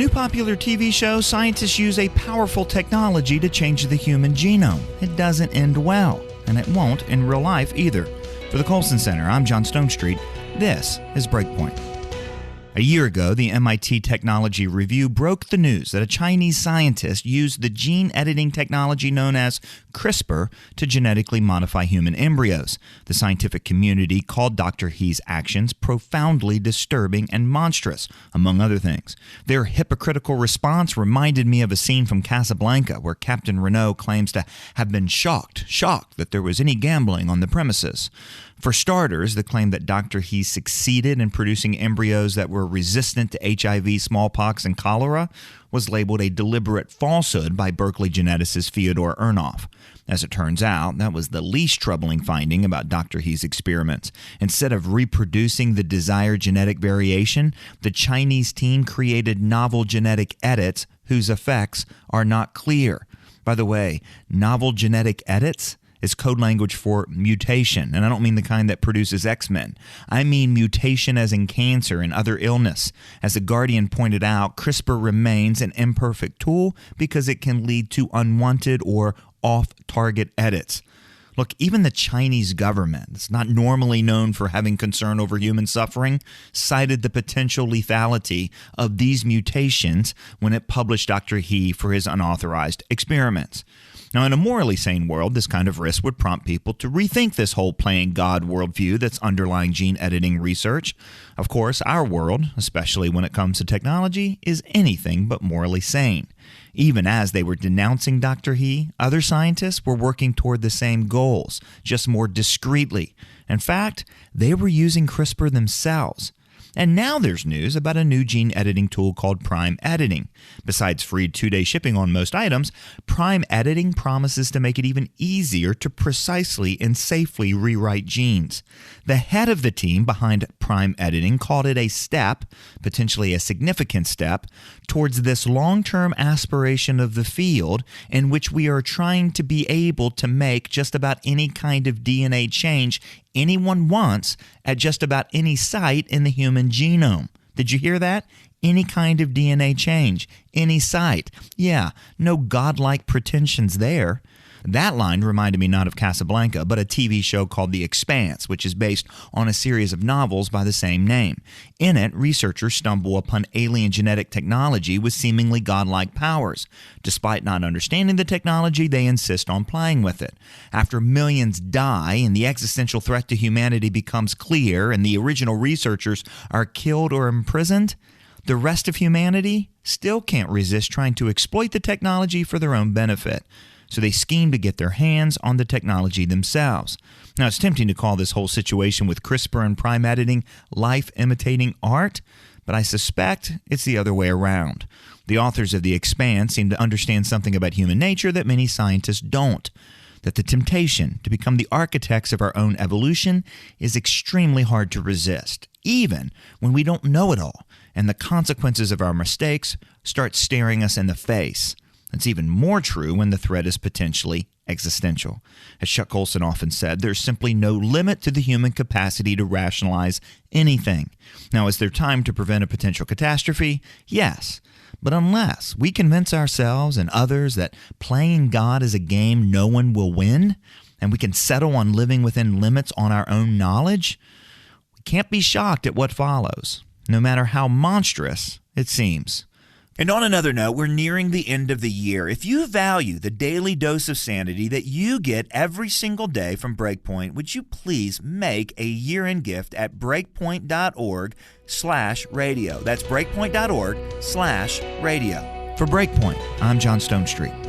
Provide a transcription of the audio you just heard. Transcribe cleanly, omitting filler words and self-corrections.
new popular TV show, scientists use a powerful technology to change the human genome. It doesn't end well, and it won't in real life either. For the Colson Center, I'm John Stonestreet. This is Breakpoint. A year ago, the MIT Technology Review broke the news that a Chinese scientist used the gene editing technology known as CRISPR to genetically modify human embryos. The scientific community called Dr. He's actions profoundly disturbing and monstrous, among other things. Their hypocritical response reminded me of a scene from Casablanca where Captain Renault claims to have been shocked that there was any gambling on the premises. For starters, the claim that Dr. He succeeded in producing embryos that were resistant to HIV, smallpox, and cholera was labeled a deliberate falsehood by Berkeley geneticist Fyodor Urnov. As it turns out, that was the least troubling finding about Dr. He's experiments. Instead of reproducing the desired genetic variation, the Chinese team created novel genetic edits whose effects are not clear. By the way, novel genetic edits is code language for mutation, and I don't mean the kind that produces X-Men. I mean mutation as in cancer and other illness. As The Guardian pointed out, CRISPR remains an imperfect tool because it can lead to unwanted or off-target edits. Look, even the Chinese government, it's not normally known for having concern over human suffering, cited the potential lethality of these mutations when it published Dr. He for his unauthorized experiments. Now, in a morally sane world, this kind of risk would prompt people to rethink this whole playing God worldview that's underlying gene editing research. Of course, our world, especially when it comes to technology, is anything but morally sane. Even as they were denouncing Dr. He, other scientists were working toward the same goals, just more discreetly. In fact, they were using CRISPR themselves. And now there's news about a new gene editing tool called prime editing. Besides free 2-day shipping on most items, prime editing promises to make it even easier to precisely and safely rewrite genes. The head of the team behind prime editing called it a step, potentially a significant step, towards this long-term aspiration of the field in which we are trying to be able to make just about any kind of DNA change anyone wants at just about any site in the human genome. Did you hear that? Any kind of DNA change, any site. Yeah, no godlike pretensions there. That line reminded me not of Casablanca, but a TV show called The Expanse, which is based on a series of novels by the same name. In it, researchers stumble upon alien genetic technology with seemingly godlike powers. Despite not understanding the technology, they insist on playing with it. After millions die and the existential threat to humanity becomes clear and the original researchers are killed or imprisoned, the rest of humanity still can't resist trying to exploit the technology for their own benefit. So they scheme to get their hands on the technology themselves. Now, it's tempting to call this whole situation with CRISPR and prime editing life imitating art, but I suspect it's the other way around. The authors of The Expanse seem to understand something about human nature that many scientists don't, that the temptation to become the architects of our own evolution is extremely hard to resist, even when we don't know it all, and the consequences of our mistakes start staring us in the face. It's even more true when the threat is potentially existential. As Chuck Colson often said, there's simply no limit to the human capacity to rationalize anything. Now, is there time to prevent a potential catastrophe? Yes. But unless we convince ourselves and others that playing God is a game no one will win, and we can settle on living within limits on our own knowledge, we can't be shocked at what follows, no matter how monstrous it seems. And on another note, we're nearing the end of the year. If you value the daily dose of sanity that you get every single day from Breakpoint, would you please make a year-end gift at breakpoint.org/radio. That's breakpoint.org/radio. For Breakpoint, I'm John Stonestreet.